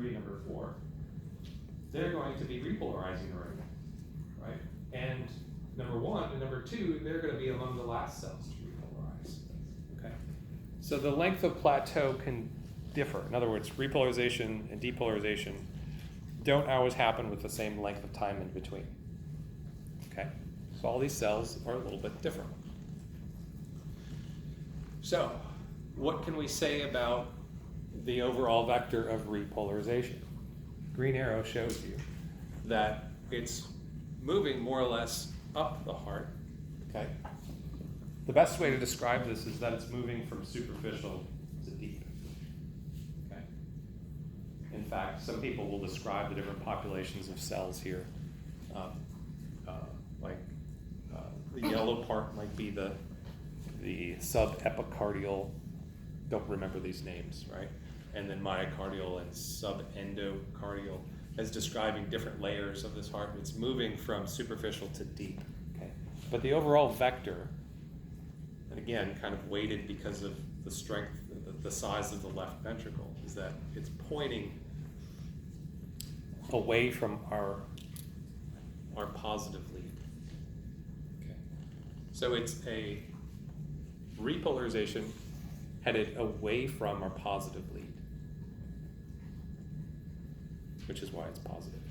3, number 4, they're going to be repolarizing already, right? And number 1 and number 2, they're going to be among the last cells to repolarize, okay? So the length of plateau can differ. In other words, repolarization and depolarization don't always happen with the same length of time in between, okay? So all these cells are a little bit different. So what can we say about the overall vector of repolarization? Green arrow shows you that it's moving more or less up the heart, okay? The best way to describe this is that it's moving from superficial to deep, okay? In fact, some people will describe the different populations of cells here. The yellow part might be the subepicardial, don't remember these names, right? And then myocardial and subendocardial as describing different layers of this heart. It's moving from superficial to deep, okay? But the overall vector, and again, kind of weighted because of the strength, the size of the left ventricle, is that it's pointing away from our positive lead. Okay. So it's a repolarization headed away from our positive lead, which is why it's positive.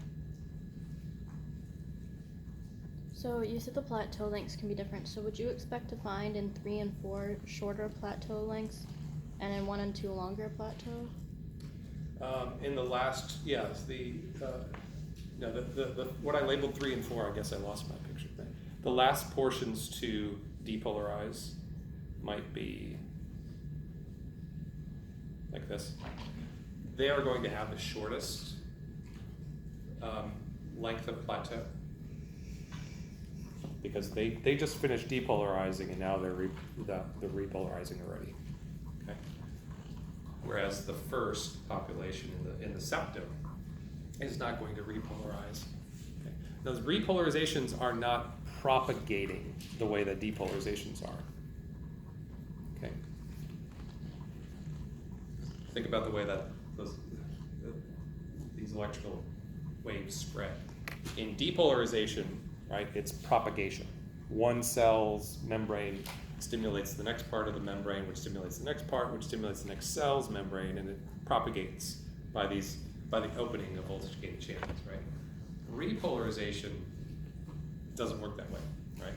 So you said the plateau lengths can be different. So would you expect to find in 3 and 4 shorter plateau lengths, and in 1 and 2 longer plateau? In the last, yes, what I labeled 3 and 4, I guess I lost my picture thing. The last portions to depolarize might be like this. They are going to have the shortest length of plateau because they just finished depolarizing and now they're repolarizing already. Okay. Whereas the first population in the septum is not going to repolarize. Okay. Those repolarizations are not propagating the way that depolarizations are. Okay. Think about the way that these electrical waves spread. In depolarization, right, it's propagation. One cell's membrane stimulates the next part of the membrane, which stimulates the next part, which stimulates the next cell's membrane, and it propagates by the opening of voltage-gated channels, right? Repolarization doesn't work that way, right?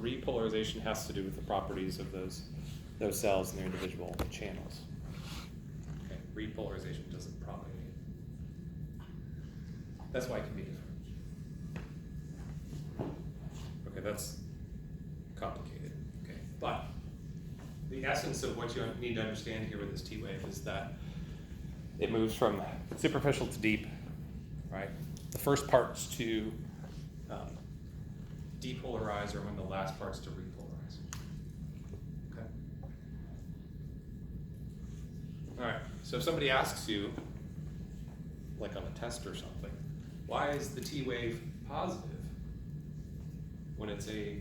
Repolarization has to do with the properties of those cells and their individual channels. Okay, repolarization doesn't propagate. That's why it can be different. Okay, that's complicated. Okay, but the essence of what you need to understand here with this T wave is that it moves from superficial to deep, right? The first parts to depolarize are when the last parts to repolarize. Okay. All right. So if somebody asks you, like on a test or something, why is the T wave positive when it's a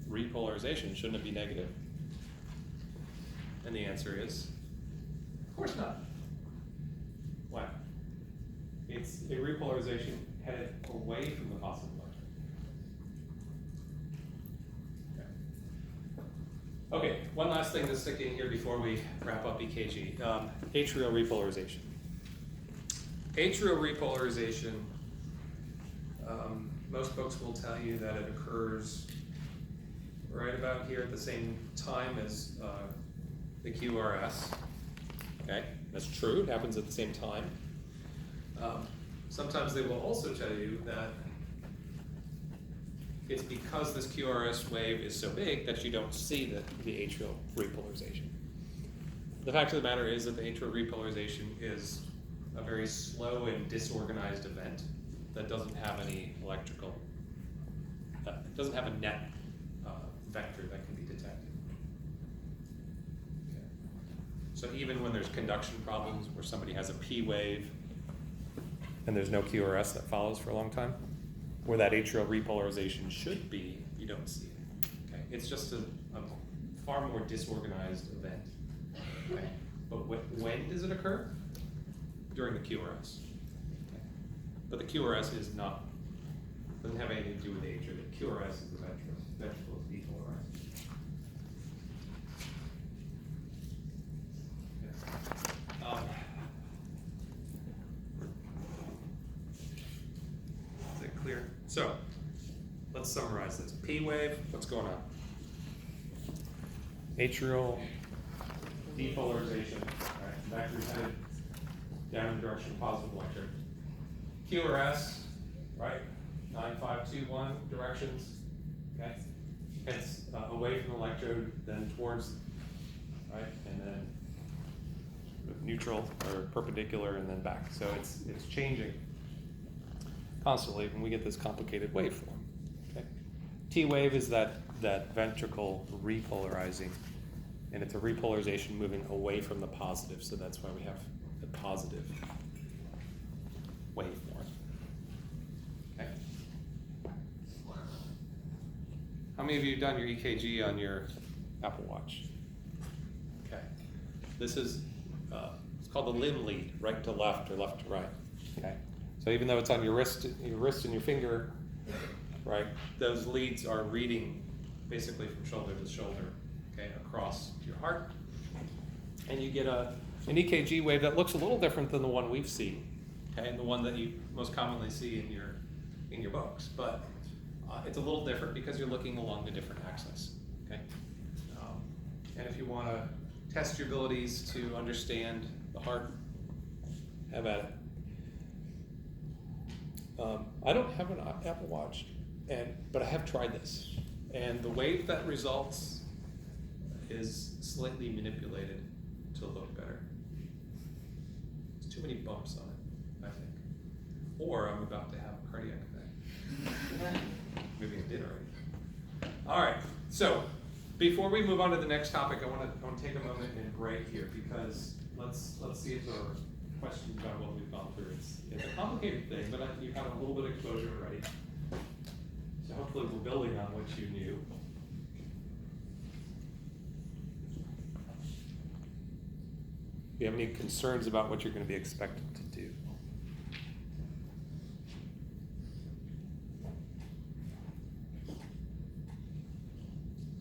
repolarization? Shouldn't it be negative? And the answer is, of course not. Why? It's a repolarization headed away from the positive electron. Okay, one last thing to stick in here before we wrap up EKG. Atrial repolarization. Atrial repolarization, most folks will tell you that it occurs right about here at the same time as the QRS. Okay, that's true, it happens at the same time. Sometimes they will also tell you that it's because this QRS wave is so big that you don't see the atrial repolarization. The fact of the matter is that the atrial repolarization is a very slow and disorganized event that doesn't have any electrical, doesn't have a net vector that can be detected. Okay. So even when there's conduction problems where somebody has a P wave and there's no QRS that follows for a long time, where that atrial repolarization should be, you don't see it. Okay? It's just a far more disorganized event. Okay? But when does it occur? during the QRS. Okay. But the QRS is not, doesn't have anything to do with atria. The QRS is the ventricle. Ventricle is depolarized. Is it clear? So, let's summarize this. P wave, what's going on? Atrial depolarization, right? Vector's headed down in the direction of positive electrode. QRS, right? 9521 directions, okay? It's away from the electrode, then towards, right? And then neutral or perpendicular and then back. So it's changing constantly when we get this complicated waveform, okay? T wave is that ventricle repolarizing, and it's a repolarization moving away from the positive, so that's why we have a positive waveform. Okay. How many of you have done your EKG on your Apple Watch? Okay. This is, it's called the limb lead, right to left or left to right. Okay. So even though it's on your wrist and your finger, right, those leads are reading basically from shoulder to shoulder, okay, across your heart. And you get an EKG wave that looks a little different than the one we've seen, okay, and the one that you most commonly see in your books. But it's a little different because you're looking along a different axis, okay? And if you want to test your abilities to understand the heart, have at it. I don't have an Apple Watch, but I have tried this. And the wave that results is slightly manipulated to look better. There's too many bumps on it, I think. Or I'm about to have a cardiac event. Maybe I did already. All right, so before we move on to the next topic, I want to take a moment and break here because let's see if there are questions about what we've gone through. It's a complicated thing, but you've had a little bit of exposure already. So hopefully we're building on what you knew. Do you have any concerns about what you're going to be expected to do?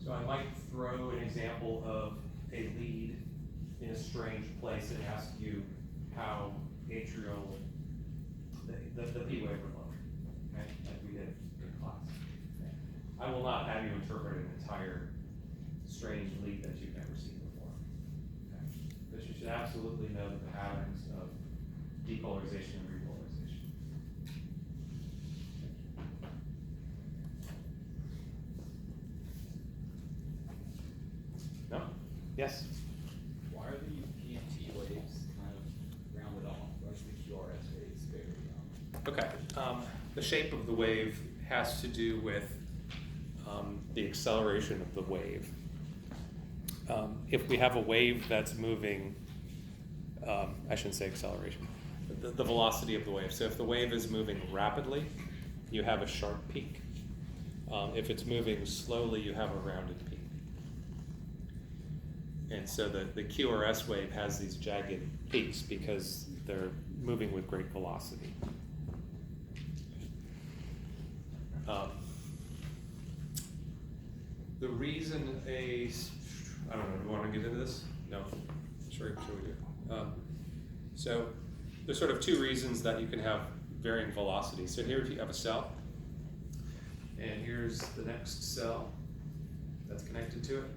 So I might throw an example of a lead in a strange place and ask you how atrial, the P wave would look, okay, like we did in class. Okay. I will not have you interpret an entire strange lead that you've never seen before. Okay. But you should absolutely know the patterns of depolarization and repolarization. No? Yes? Why are the PMT waves kind of rounded off, whereas the QRS waves very Okay. The shape of the wave has to do with the acceleration of the wave. If we have a wave that's moving, I shouldn't say acceleration, the velocity of the wave. So if the wave is moving rapidly, you have a sharp peak. If it's moving slowly, you have a rounded peak. And so the QRS wave has these jagged peaks because they're moving with great velocity. The reason I don't know, do you want to get into this? No? Sure we do. So there's sort of two reasons that you can have varying velocities. So here if you have a cell, and here's the next cell that's connected to it.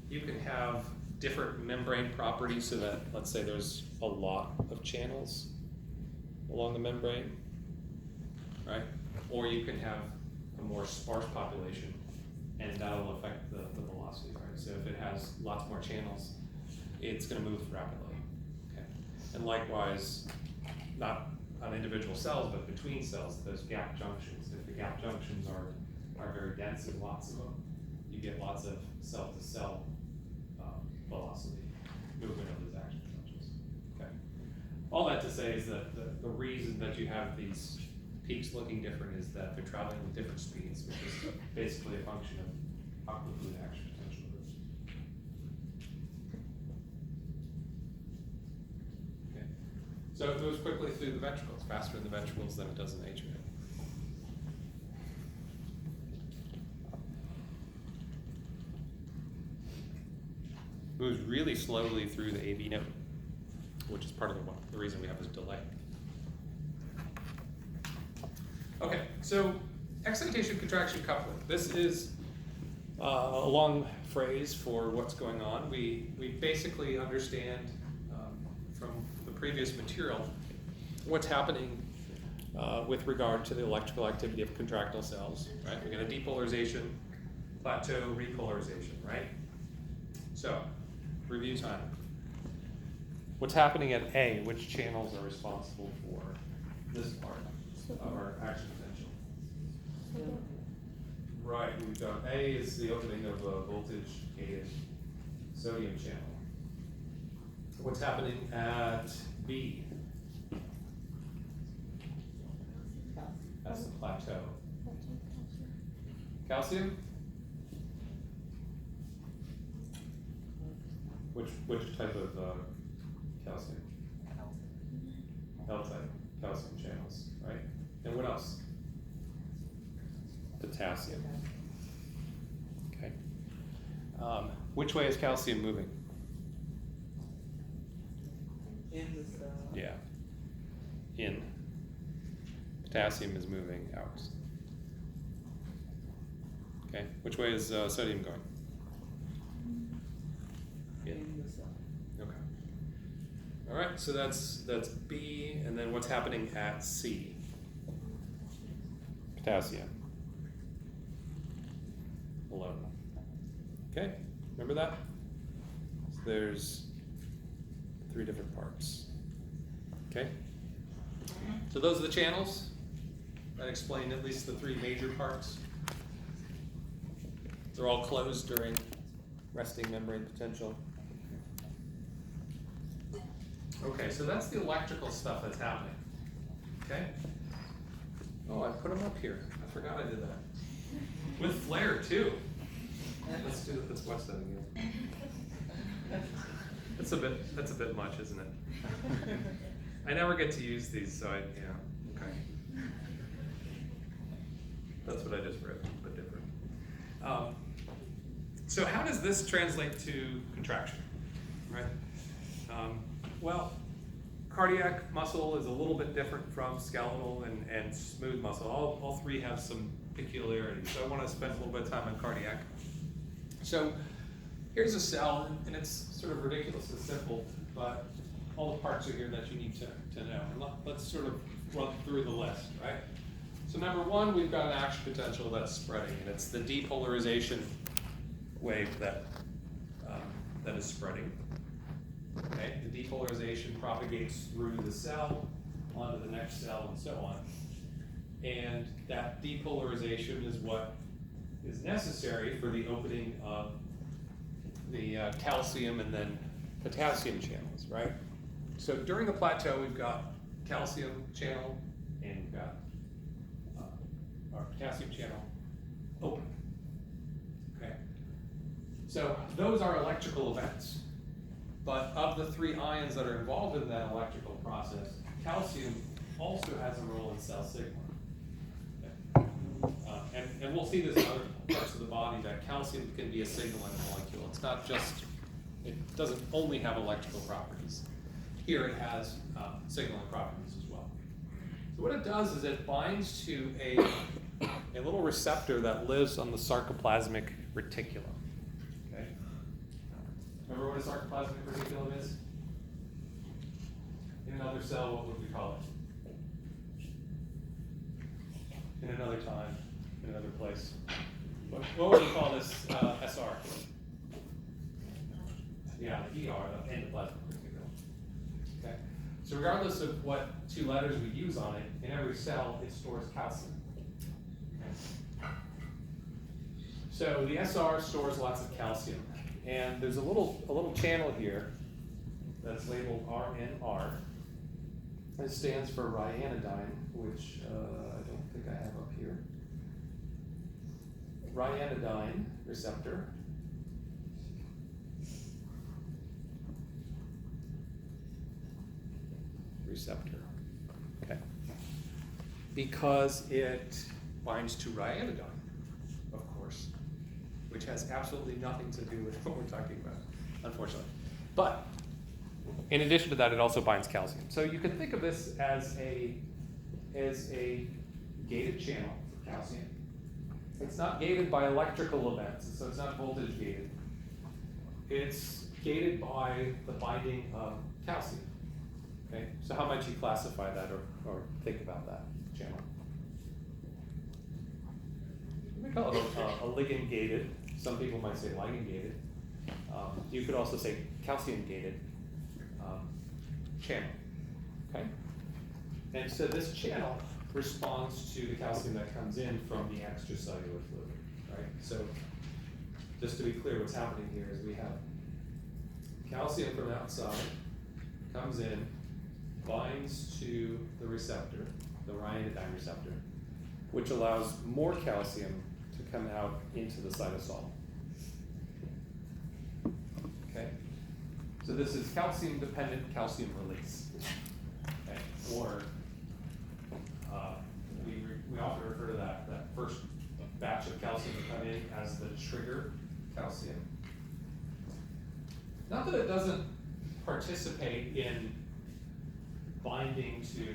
You can have different membrane properties so that, let's say there's a lot of channels along the membrane, right? Or you can have a more sparse population, and that'll affect the velocity, right? So if it has lots more channels, it's going to move rapidly, okay? And likewise, not on individual cells, but between cells, those gap junctions. If the gap junctions are very dense and lots of them, you get lots of cell-to-cell velocity movement of those action junctions. Okay. All that to say is that the reason that you have these peaks looking different is that they're traveling with different speeds, which is basically a function of how quickly the action potential is. So it moves quickly through the ventricles, faster in the ventricles than it does in the atria. Moves really slowly through the AV node, which is part of the reason we have this delay. Okay, so excitation contraction coupling. This is a long phrase for what's going on. We basically understand from the previous material what's happening with regard to the electrical activity of contractile cells, right? We got a depolarization, plateau, repolarization, right? So, review time. What's happening at A? Which channels are responsible for this part of our action potential? Right, we've got A is the opening of a voltage gated sodium channel. What's happening at B? That's the plateau. Calcium? Which type of calcium? L-type calcium channels, right? And what else? Potassium. Okay. Which way is calcium moving? In the cell. Yeah. In. Potassium is moving out. Okay. Which way is sodium going? In the cell. Okay. All right. So that's B, and then what's happening at C? Potassium. Alone. Okay. Remember that? So there's 3 different parts. Okay. So those are the channels that explain at least the 3 major parts. They're all closed during resting membrane potential. Okay, so that's the electrical stuff that's happening. Okay? Oh, I put them up here. I forgot I did that. With flare too. Let's do it. Let's watch that again. That's a bit much, isn't it? I never get to use these, so okay. That's what I just wrote, but different. So how does this translate to contraction, right? Well, cardiac muscle is a little bit different from skeletal and smooth muscle. All 3 have some peculiarities. So I want to spend a little bit of time on cardiac. So here's a cell, and it's sort of ridiculously simple, but all the parts are here that you need to know. And let's sort of run through the list, right? So number 1, we've got an action potential that's spreading, and it's the depolarization wave that is spreading. Okay, the depolarization propagates through the cell onto the next cell and so on. And that depolarization is what is necessary for the opening of the calcium and then potassium channels, right? So during the plateau, we've got calcium channel and we've got our potassium channel open. Okay. So those are electrical events. But of the 3 ions that are involved in that electrical process, calcium also has a role in cell signaling. Okay. And we'll see this in other parts of the body that calcium can be a signaling molecule. It's not just, it doesn't only have electrical properties. Here it has signaling properties as well. So what it does is it binds to a little receptor that lives on the sarcoplasmic reticulum. Okay. Remember what a sarcoplasmic reticulum is? In another cell, what would we call it? In another time, in another place. What would we call this SR? Yeah, the ER, the endoplasmic reticulum. Okay. So regardless of what 2 letters we use on it, in every cell it stores calcium. Okay. So the SR stores lots of calcium, and there's a little channel here that's labeled RNR. It stands for ryanodine, which I don't think I have up here. Ryanodine receptor. receptor. Okay. Because it binds to ryanodine, of course, which has absolutely nothing to do with what we're talking about, unfortunately. But in addition to that, it also binds calcium. So you can think of this as a gated channel for calcium. It's not gated by electrical events, so it's not voltage gated. It's gated by the binding of calcium. Okay, so how might you classify that or think about that channel? We call it a ligand gated. Some people might say ligand gated. You could also say calcium gated channel. Okay, and so this channel responds to the calcium that comes in from the extracellular fluid. Right. So just to be clear, what's happening here is we have calcium from outside comes in, binds to the receptor, the ryanodine receptor, which allows more calcium to come out into the cytosol. Okay, so this is calcium-dependent calcium release. Okay, or we often refer to that first batch of calcium to come in as the trigger calcium. Not that it doesn't participate in binding to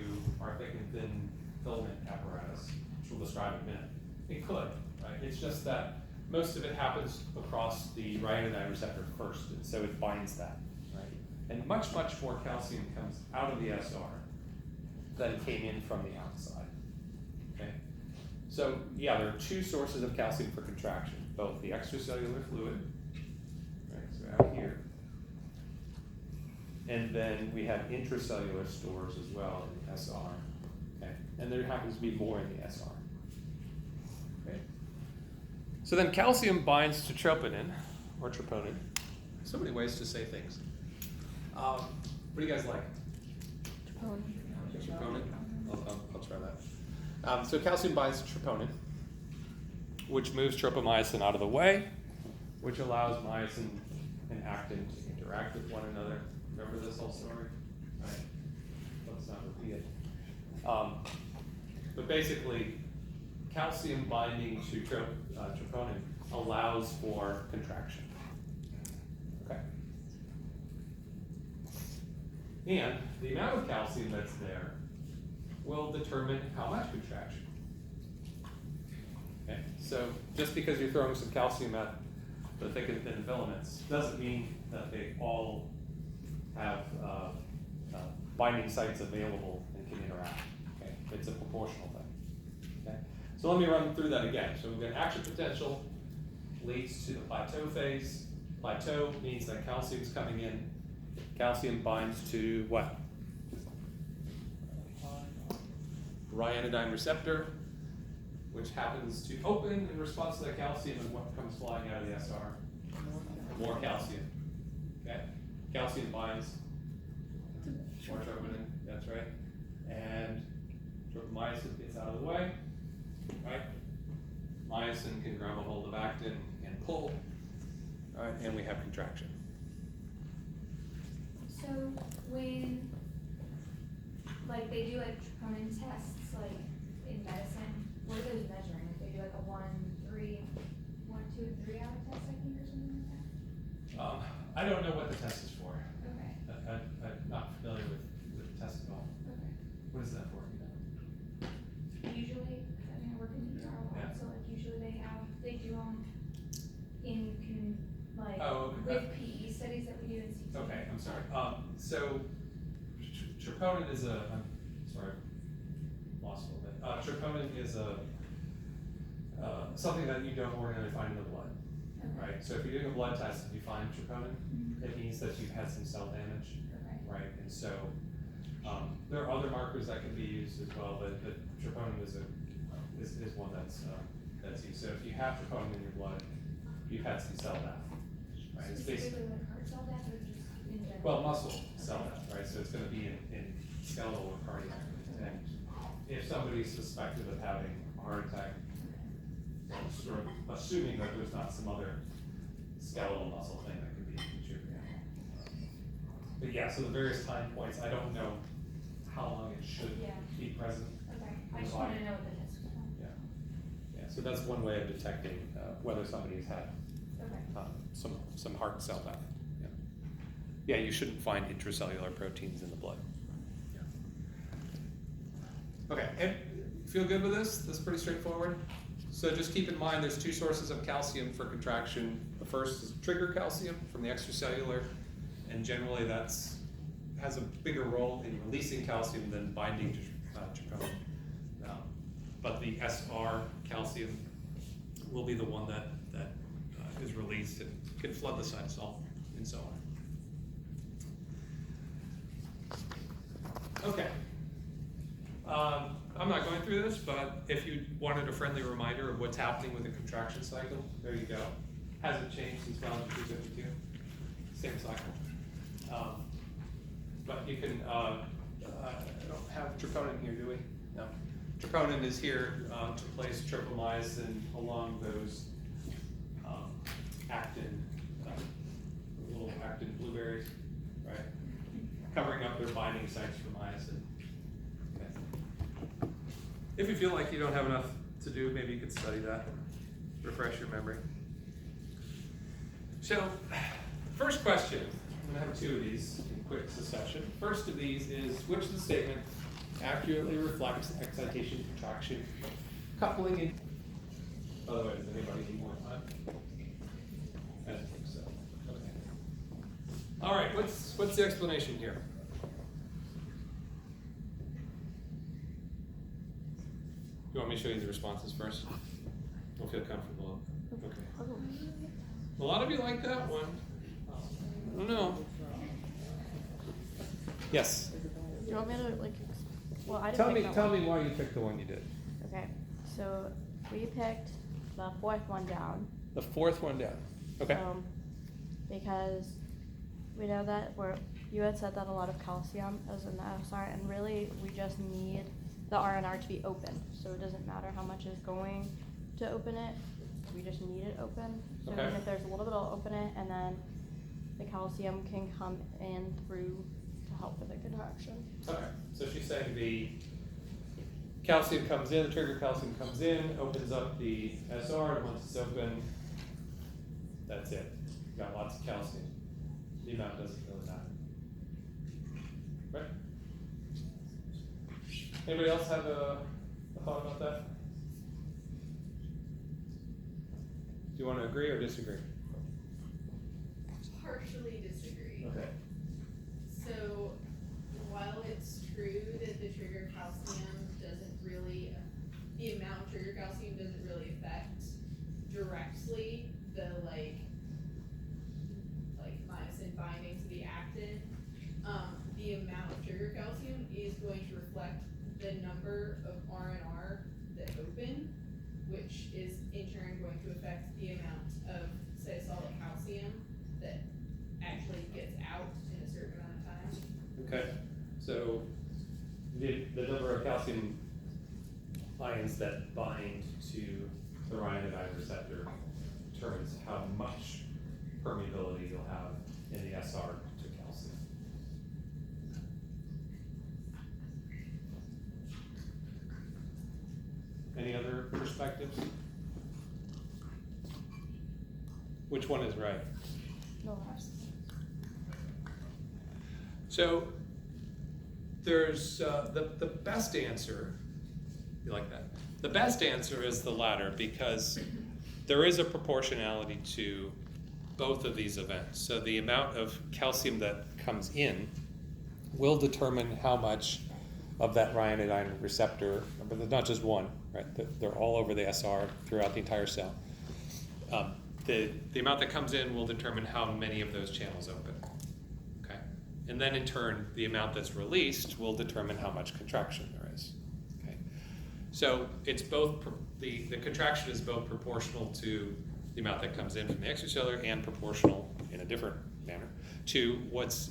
our thick and thin filament apparatus, which we'll describe in a minute. It could, right? It's just that most of it happens across the ryanodine receptor first, and so it binds that, right? And much, much more calcium comes out of the SR than came in from the outside, okay? So yeah, there are two sources of calcium for contraction, both the extracellular fluid, right, so out here, and then we have intracellular stores as well in the SR, okay? And there happens to be more in the SR, okay? So then calcium binds to troponin, or troponin. So many ways to say things. What do you guys like? Troponin. Troponin? I'll try that. So calcium binds to troponin, which moves tropomyosin out of the way, which allows myosin and actin to interact with one another. Remember this whole story? Right? Let's not repeat it. But basically, calcium binding to troponin allows for contraction. Okay. And the amount of calcium that's there will determine how much contraction. Okay. So just because you're throwing some calcium at the thick and thin filaments doesn't mean that they all have binding sites available and can interact. Okay, it's a proportional thing. Okay, so let me run through that again. So we've got action potential leads to the plateau phase. Plateau means that calcium's coming in. Calcium binds to what? Ryanodine receptor, which happens to open in response to that calcium, and what comes flying out of the SR? More calcium. Okay, calcium binds. More troponin, that's right. And tropomyosin gets out of the way, right? Myosin can grab a hold of actin and pull, right? And we have contraction. So when, like, they do like troponin tests, like in medicine, what are those measuring? If they do like a 1, 2, and 3 hour test, I think, or something like that? I don't know what the test is for. Okay, I'm not familiar with the test at all. okay. What is that for? You know? Usually, I mean, I work in ER a lot, Yeah. so like usually they do like, Oh, okay. with PE studies that we do in CT. Okay, I'm sorry. So troponin is I'm sorry, lost a little bit. Troponin is something that you don't ordinarily find in the blood, Okay. right? So if you're doing a blood test and you find troponin, Mhm. it means that you've had some cell damage, Okay. right? And so there are other markers that can be used as well, but troponin is one that's used. So if you have troponin in your blood, you've had some cell death, right? It's basically Specifically like heart cell death or just in general? well, muscle cell death, right? So it's going to be in skeletal or cardiac. And if somebody's suspected of having a heart attack, sort of assuming that there's not some other skeletal muscle thing that could be contributing. But yeah, so the various time points, I don't know how long it should Yeah. be present. Okay, In I the just body. wanna know what the test was on. Yeah. Yeah, so that's one way of detecting whether somebody's had Okay. some heart cell death. Yeah. Yeah, you shouldn't find intracellular proteins in the blood. Yeah. Okay, and feel good with this? This is pretty straightforward. So just keep in mind there's two sources of calcium for contraction. The first is trigger calcium from the extracellular, and generally that's has a bigger role in releasing calcium than binding to troponin. But the SR calcium will be the one that is released and can flood the cytosol and so on. Okay. I'm not going through this, but if you wanted a friendly reminder of what's happening with the contraction cycle, there you go. Hasn't changed since round 252. Same cycle. But you can, I don't have troponin here, do we? No. Troponin is here to place tropomyosin along those actin, little actin blueberries, right? Covering up their binding sites for myosin. Okay. If you feel like you don't have enough to do, maybe you could study that, refresh your memory. So, first question, I'm gonna have two of these in quick succession. First of these is, which of the statement accurately reflects excitation, contraction, coupling in. By the way, does anybody need more time? I don't think so. Okay. All right, what's the explanation here? You want me to show you the responses first? Don't feel comfortable. Okay. A lot of you like that one. I don't know. Yes. Do you want me to like? Well, I didn't pick that Tell one. me why you picked the one you did. Okay, so we picked the fourth one down. The fourth one down. Okay. Because we know that you had said that a lot of calcium is in the SR, and really we just need the RNR to be open. So it doesn't matter how much is going to open it. We just need it open. So Okay. even if there's a little bit, I'll open it, and then the calcium can come in through to help with the contraction. Okay. So she's saying the calcium comes in, the trigger calcium comes in, opens up the SR, and once it's open, that's it. You got lots of calcium. The amount doesn't really matter. Right? Anybody else have a thought about that? Do you want to agree or disagree? Partially disagree. Okay. So while it's true that the trigger calcium doesn't really, the amount of trigger calcium doesn't really affect directly the like myosin binding to the actin, the amount of trigger calcium is going to reflect the number of RNR that open, which is in turn going to affect the amount of cytosolic calcium that actually gets out in a certain amount of time. Okay. So the number of calcium ions that bind to the ryanodine receptor determines how much permeability you'll have in the SR to calcium. Any other perspectives? Which one is right? No last. So there's the best answer. You like that? The best answer is the latter, because there is a proportionality to both of these events. So the amount of calcium that comes in will determine how much of that ryanodine receptor, but there's not just one, right? They're all over the SR throughout the entire cell. The amount that comes in will determine how many of those channels open. Okay, and then in turn, the amount that's released will determine how much contraction there is. Okay, so it's both the contraction is both proportional to the amount that comes in from the extracellular and proportional in a different manner to what's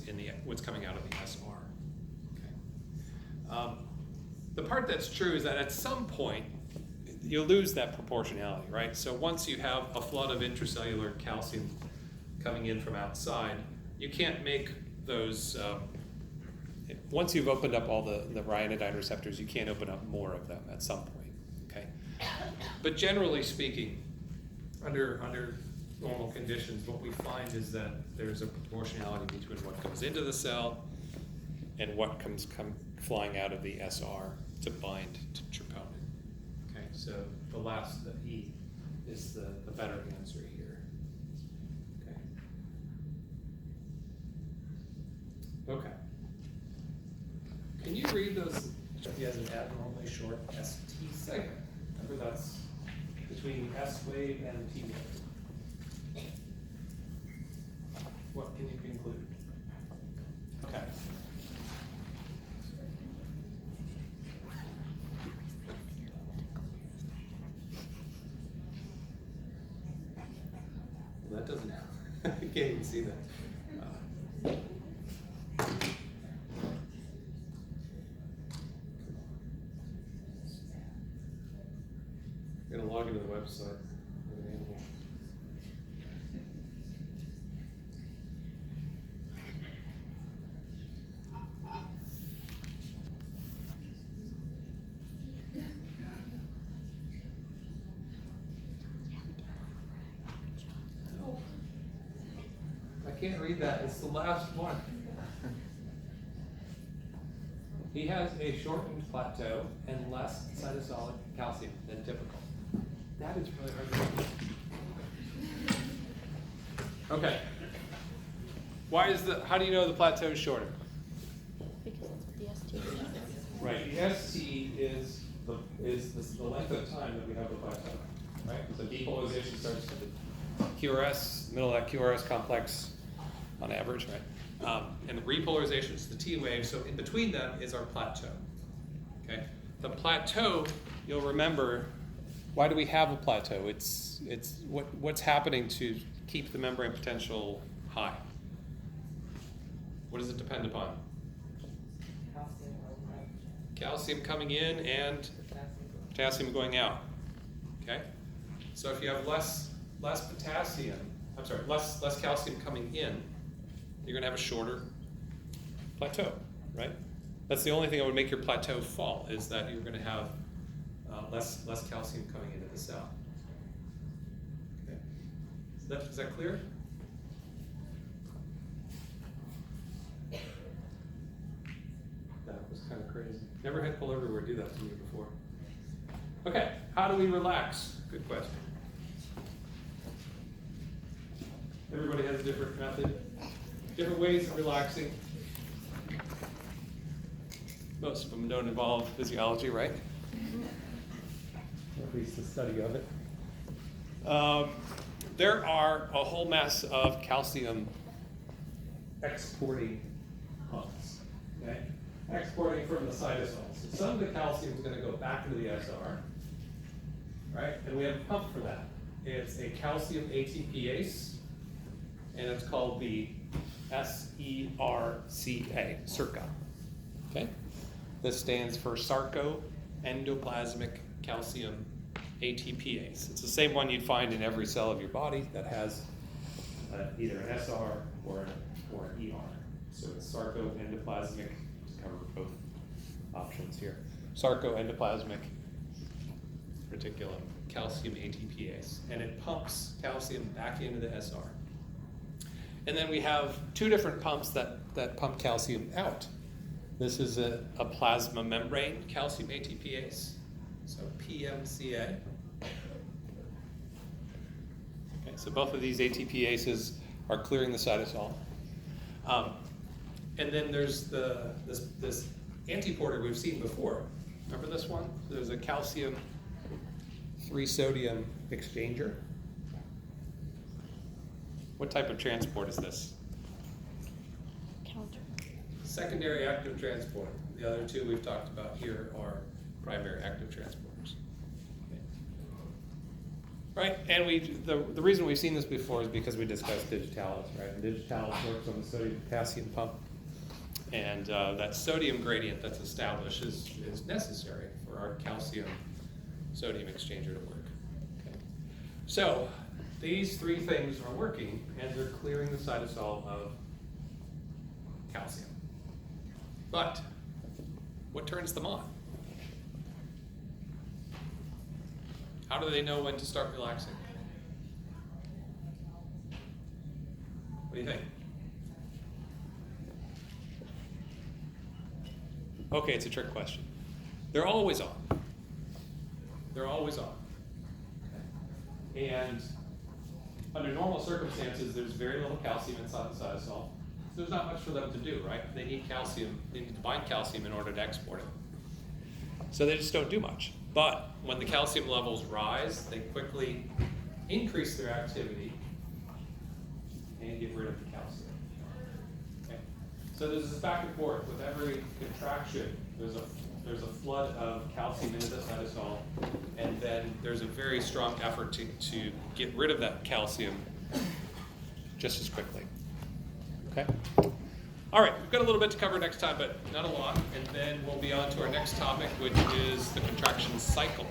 coming out of the SR. Okay. The part that's true is that at some point you lose that proportionality, right? So once you have a flood of intracellular calcium coming in from outside, you can't make those once you've opened up all the ryanodine receptors, you can't open up more of them at some point, okay? But generally speaking, under normal conditions, what we find is that there's a proportionality between what goes into the cell and what comes flying out of the SR to bind to troponin. Okay, so the last, the E, is the better answer here. Okay. Okay. Can you read those? He has an abnormally short ST segment. Remember, that's between the S wave and the T wave. What can you conclude? Okay. Well, that doesn't help. I can't even see that. I'm gonna log into the website. I can't read that. It's the last one. He has a shortened plateau and less cytosolic calcium than typical. That is really hard to read. Okay. How do you know the plateau is shorter? Because it's the ST. Right, the ST is the length of time that we have the plateau, right? So depolarization starts at the QRS, middle of that QRS complex on average, right? And the repolarization is the T wave, so in between them is our plateau, okay? The plateau, you'll remember, why do we have a plateau? It's what's happening to keep the membrane potential high? What does it depend upon? Calcium, okay. Calcium coming in and potassium going out, okay? So if you have less calcium coming in, you're gonna have a shorter plateau, right? That's the only thing that would make your plateau fall, is that you're gonna have less calcium coming into the cell. Okay. Is that clear? That was kind of crazy. Never had Pull Everywhere do that to me before. Okay, how do we relax? Good question. Everybody has a different method, different ways of relaxing. Most of them don't involve physiology, right? Or at least the study of it. There are a whole mess of calcium exporting pumps, okay? Exporting from the cytosols. So some of the calcium is going to go back into the SR, right? And we have a pump for that. It's a calcium ATPase, and it's called the SERCA, CIRCA, okay? This stands for sarcoendoplasmic calcium ATPase. It's the same one you'd find in every cell of your body that has either an SR or an ER. So it's sarcoendoplasmic, to cover both options here. Sarcoendoplasmic reticulum calcium ATPase, and it pumps calcium back into the SR. And then we have two different pumps that pump calcium out. This is a plasma membrane calcium ATPase, so PMCA. Okay, so both of these ATPases are clearing the cytosol. And then there's this antiporter we've seen before. Remember this one? There's a calcium 3-sodium exchanger. What type of transport is this? Counter. Secondary active transport. The other two we've talked about here are primary active transporters. Okay. Right, and the reason we've seen this before is because we discussed digitalis, right? And digitalis works on the sodium potassium pump, and that sodium gradient that's established is necessary for our calcium sodium exchanger to work. Okay. So these three things are working, and they're clearing the cytosol of calcium. But what turns them on? How do they know when to start relaxing? What do you think? Okay, it's a trick question. They're always on. They're always on. Okay. And under normal circumstances, there's very little calcium inside the cytosol. So there's not much for them to do, right? They need calcium. They need to bind calcium in order to export it. So they just don't do much. But when the calcium levels rise, they quickly increase their activity and get rid of the calcium. Okay. So there's this back and forth. With every contraction, there's a flood of calcium into the cytosol, and then there's a very strong effort to get rid of that calcium just as quickly. Okay? All right, we've got a little bit to cover next time, but not a lot, and then we'll be on to our next topic, which is the contraction cycle.